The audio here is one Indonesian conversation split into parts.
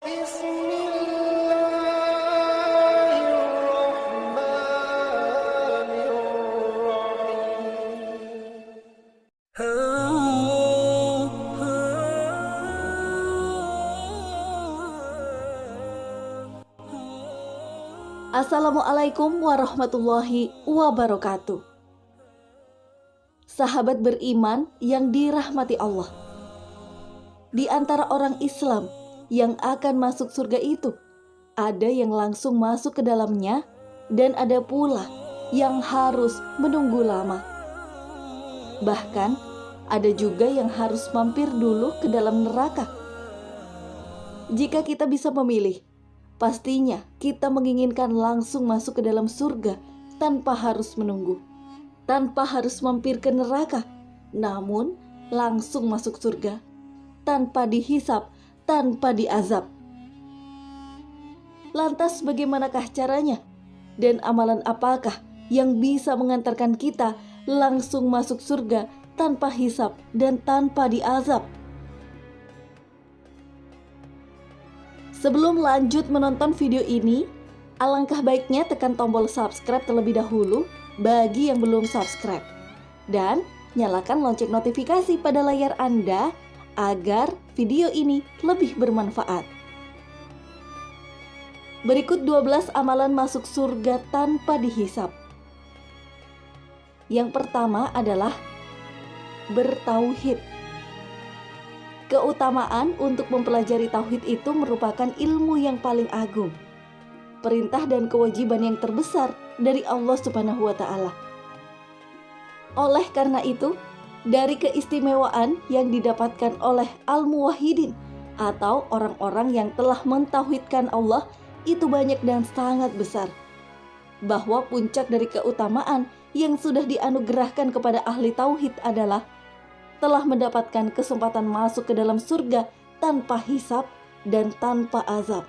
Assalamualaikum warahmatullahi wabarakatuh. Sahabat beriman yang dirahmati Allah, di antara orang Islam yang akan masuk surga itu, ada yang langsung masuk ke dalamnya dan ada pula yang harus menunggu lama. Bahkan ada juga yang harus mampir dulu ke dalam neraka. Jika kita bisa memilih, pastinya kita menginginkan langsung masuk ke dalam surga tanpa harus menunggu, tanpa harus mampir ke neraka, namun langsung masuk surga, tanpa dihisap, tanpa diazab. Lantas bagaimanakah caranya? Dan amalan apakah yang bisa mengantarkan kita langsung masuk surga tanpa hisap dan tanpa diazab? Sebelum lanjut menonton video ini, alangkah baiknya tekan tombol subscribe terlebih dahulu bagi yang belum subscribe. Dan nyalakan lonceng notifikasi pada layar Anda agar video ini lebih bermanfaat. Berikut 12 amalan masuk surga tanpa dihisap. Yang pertama adalah bertauhid. Keutamaan untuk mempelajari tauhid itu merupakan ilmu yang paling agung, perintah dan kewajiban yang terbesar dari Allah Subhanahu wa Ta'ala. Oleh karena itu, dari keistimewaan yang didapatkan oleh al-muwahhidin atau orang-orang yang telah mentauhidkan Allah itu banyak dan sangat besar, bahwa puncak dari keutamaan yang sudah dianugerahkan kepada ahli tauhid adalah telah mendapatkan kesempatan masuk ke dalam surga tanpa hisab dan tanpa azab.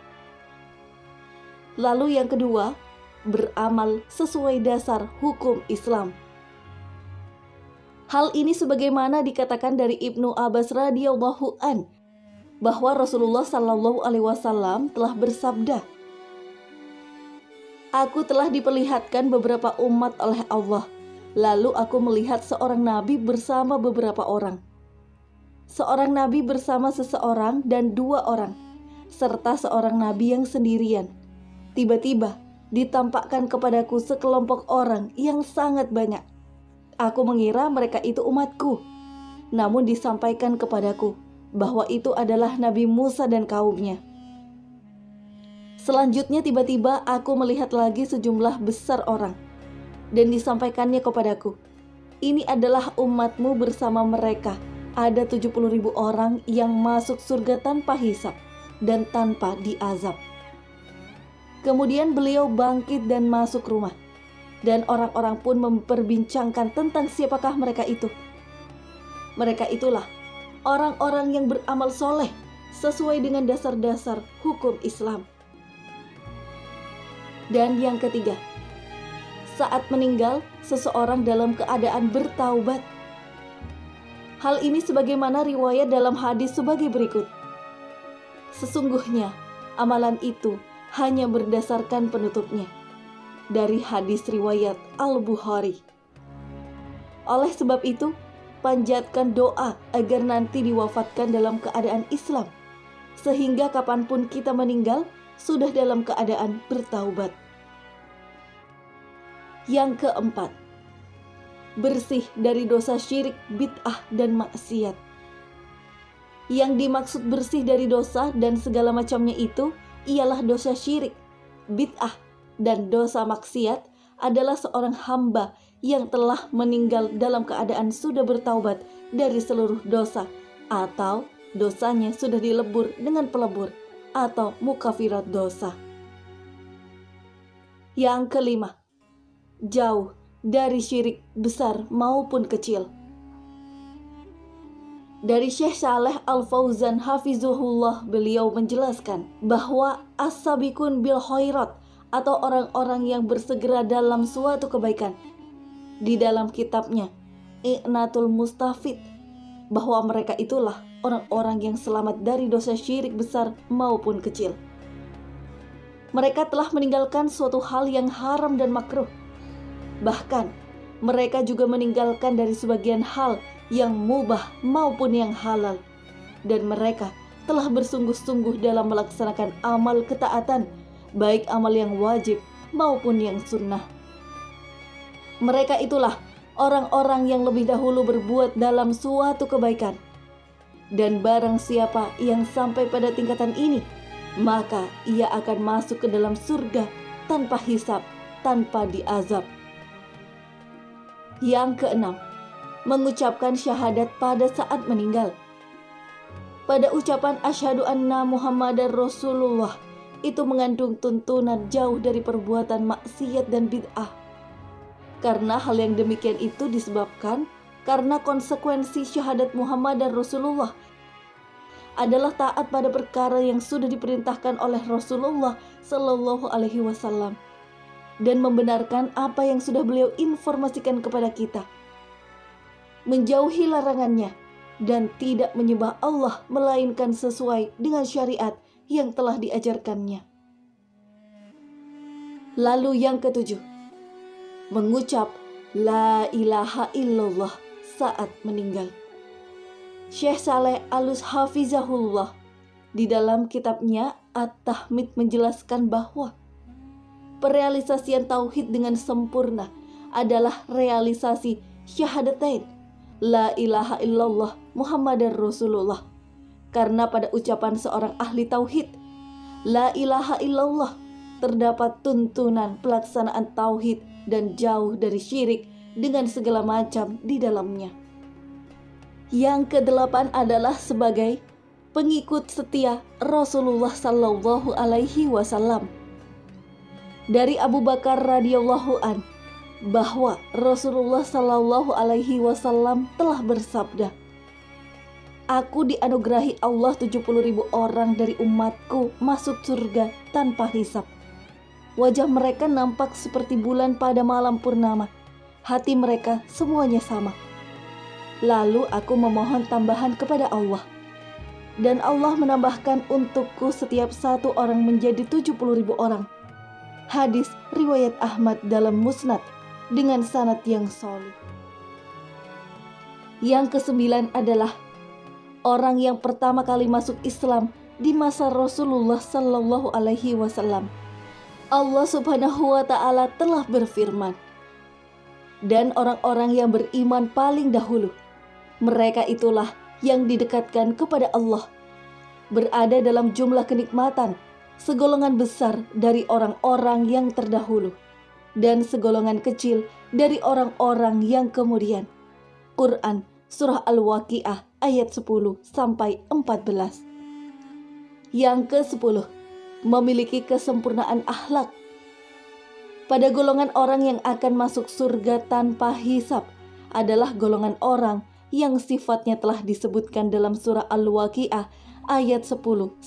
Lalu yang kedua, beramal sesuai dasar hukum Islam. Hal ini sebagaimana dikatakan dari Ibnu Abbas radhiyallahu an, bahwa Rasulullah sallallahu alaihi wasallam telah bersabda, "Aku telah diperlihatkan beberapa umat oleh Allah. Lalu aku melihat seorang nabi bersama beberapa orang, seorang nabi bersama seseorang dan dua orang, serta seorang nabi yang sendirian. Tiba-tiba ditampakkan kepadaku sekelompok orang yang sangat banyak. Aku mengira mereka itu umatku, namun disampaikan kepadaku bahwa itu adalah Nabi Musa dan kaumnya. Selanjutnya tiba-tiba aku melihat lagi sejumlah besar orang, dan disampaikannya kepadaku, ini adalah umatmu bersama mereka. Ada 70.000 orang yang masuk surga tanpa hisab dan tanpa diazab." Kemudian beliau bangkit dan masuk rumah, dan orang-orang pun memperbincangkan tentang siapakah mereka itu. Mereka itulah orang-orang yang beramal soleh sesuai dengan dasar-dasar hukum Islam. Dan yang ketiga, saat meninggal seseorang dalam keadaan bertaubat. Hal ini sebagaimana riwayat dalam hadis sebagai berikut. Sesungguhnya amalan itu hanya berdasarkan penutupnya. Dari hadis riwayat Al-Bukhari. Oleh sebab itu, panjatkan doa agar nanti diwafatkan dalam keadaan Islam, sehingga kapanpun kita meninggal sudah dalam keadaan bertaubat. Yang keempat, bersih dari dosa syirik, bid'ah, dan maksiat. Yang dimaksud bersih dari dosa dan segala macamnya itu ialah dosa syirik, bid'ah, dan dosa maksiat adalah seorang hamba yang telah meninggal dalam keadaan sudah bertaubat dari seluruh dosa, atau dosanya sudah dilebur dengan pelebur atau mukafirat dosa. Yang kelima, jauh dari syirik besar maupun kecil. Dari Syekh Saleh Al-Fauzan Hafizahullah, beliau menjelaskan bahwa as-sabiqun bil khairat atau orang-orang yang bersegera dalam suatu kebaikan. Di dalam kitabnya I'natul Mustafid bahwa mereka itulah orang-orang yang selamat dari dosa syirik besar maupun kecil. Mereka telah meninggalkan suatu hal yang haram dan makruh. Bahkan, mereka juga meninggalkan dari sebagian hal yang mubah maupun yang halal. Dan mereka telah bersungguh-sungguh dalam melaksanakan amal ketaatan, baik amal yang wajib maupun yang sunnah. Mereka itulah orang-orang yang lebih dahulu berbuat dalam suatu kebaikan. Dan barang siapa yang sampai pada tingkatan ini, maka ia akan masuk ke dalam surga tanpa hisab, tanpa diazab. Yang keenam, mengucapkan syahadat pada saat meninggal. Pada ucapan asyhadu anna Muhammadar Rasulullah itu mengandung tuntunan jauh dari perbuatan maksiat dan bid'ah. Karena hal yang demikian itu disebabkan karena konsekuensi syahadat Muhammadar Rasulullah adalah taat pada perkara yang sudah diperintahkan oleh Rasulullah Sallallahu Alaihi Wasallam dan membenarkan apa yang sudah beliau informasikan kepada kita, menjauhi larangannya, dan tidak menyembah Allah melainkan sesuai dengan syariat yang telah diajarkannya. Lalu yang ketujuh, mengucap la ilaha illallah saat meninggal. Syekh Saleh Al-Hafizahullah di dalam kitabnya At-Tahmid menjelaskan bahwa perealisasian tauhid dengan sempurna adalah realisasi syahadatain la ilaha illallah Muhammadar Rasulullah. Karena pada ucapan seorang ahli tauhid la ilaha illallah terdapat tuntunan pelaksanaan tauhid dan jauh dari syirik dengan segala macam di dalamnya. Yang kedelapan adalah sebagai pengikut setia Rasulullah Sallallahu Alaihi Wasallam. Dari Abu Bakar radhiyallahu an bahwa Rasulullah Sallallahu Alaihi Wasallam telah bersabda, "Aku dianugerahi Allah 70.000 orang dari umatku masuk surga tanpa hisab. Wajah mereka nampak seperti bulan pada malam purnama. Hati mereka semuanya sama. Lalu aku memohon tambahan kepada Allah. Dan Allah menambahkan untukku setiap satu orang menjadi 70.000 orang." Hadis riwayat Ahmad dalam Musnad dengan sanad yang sahih. Yang kesembilan adalah orang yang pertama kali masuk Islam di masa Rasulullah Sallallahu Alaihi Wasallam. Allah Subhanahu wa Ta'ala telah berfirman, "Dan orang-orang yang beriman paling dahulu, mereka itulah yang didekatkan kepada Allah, berada dalam jumlah kenikmatan, segolongan besar dari orang-orang yang terdahulu, dan segolongan kecil dari orang-orang yang kemudian." Quran Surah Al-Waqiah ayat 10-14. Yang ke-10, memiliki kesempurnaan akhlak. Pada golongan orang yang akan masuk surga tanpa hisab adalah golongan orang yang sifatnya telah disebutkan dalam surah Al-Waqiah ayat 10-14.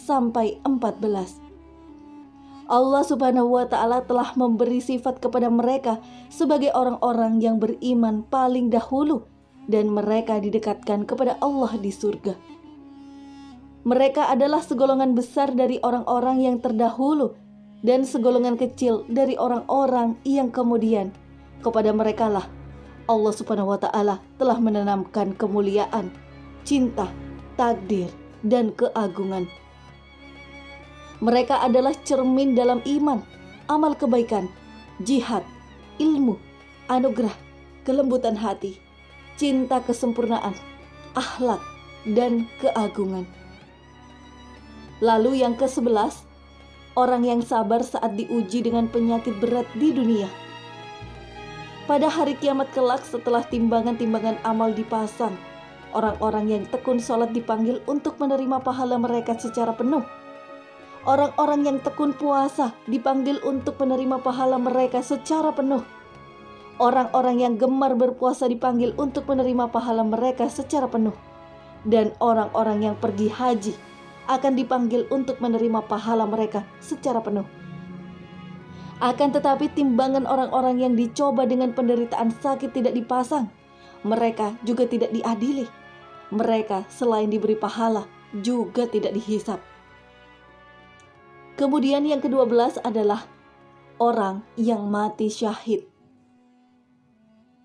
Allah Subhanahu wa Ta'ala telah memberi sifat kepada mereka sebagai orang-orang yang beriman paling dahulu, dan mereka didekatkan kepada Allah di surga. Mereka adalah segolongan besar dari orang-orang yang terdahulu dan segolongan kecil dari orang-orang yang kemudian. Kepada merekalah Allah Subhanahu wa Ta'ala telah menanamkan kemuliaan, cinta, takdir, dan keagungan. Mereka adalah cermin dalam iman, amal kebaikan, jihad, ilmu, anugerah, kelembutan hati, cinta kesempurnaan, akhlak, dan keagungan. Lalu yang ke-11, orang yang sabar saat diuji dengan penyakit berat di dunia. Pada hari kiamat kelak setelah timbangan-timbangan amal dipasang, orang-orang yang tekun sholat dipanggil untuk menerima pahala mereka secara penuh. Orang-orang yang tekun puasa dipanggil untuk menerima pahala mereka secara penuh. Orang-orang yang gemar berpuasa dipanggil untuk menerima pahala mereka secara penuh. Dan orang-orang yang pergi haji akan dipanggil untuk menerima pahala mereka secara penuh. Akan tetapi timbangan orang-orang yang dicoba dengan penderitaan sakit tidak dipasang. Mereka juga tidak diadili. Mereka selain diberi pahala juga tidak dihisap. Kemudian yang ke-12 adalah orang yang mati syahid.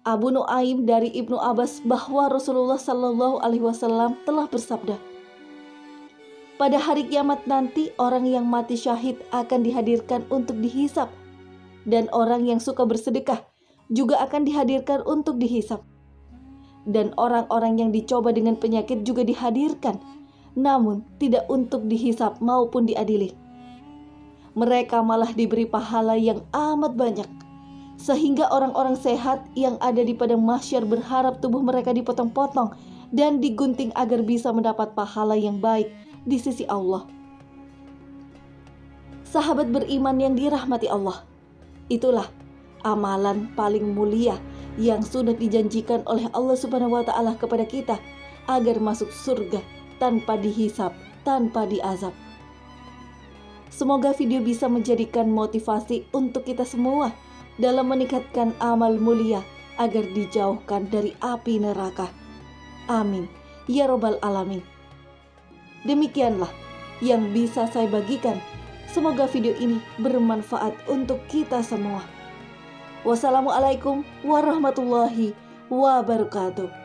Abu Nuaim dari Ibnu Abbas bahwa Rasulullah Shallallahu Alaihi Wasallam telah bersabda, pada hari kiamat nanti orang yang mati syahid akan dihadirkan untuk dihisap, dan orang yang suka bersedekah juga akan dihadirkan untuk dihisap, dan orang-orang yang dicoba dengan penyakit juga dihadirkan, namun tidak untuk dihisap maupun diadili. Mereka malah diberi pahala yang amat banyak, sehingga orang-orang sehat yang ada di padang mahsyar berharap tubuh mereka dipotong-potong dan digunting agar bisa mendapat pahala yang baik di sisi Allah. Sahabat beriman yang dirahmati Allah, itulah amalan paling mulia yang sudah dijanjikan oleh Allah Subhanahu wa Ta'ala kepada kita agar masuk surga tanpa dihisap, tanpa diazab. Semoga video bisa menjadikan motivasi untuk kita semua dalam meningkatkan amal mulia agar dijauhkan dari api neraka. Amin ya robbal alamin. Demikianlah yang bisa saya bagikan. Semoga video ini bermanfaat untuk kita semua. Wassalamualaikum warahmatullahi wabarakatuh.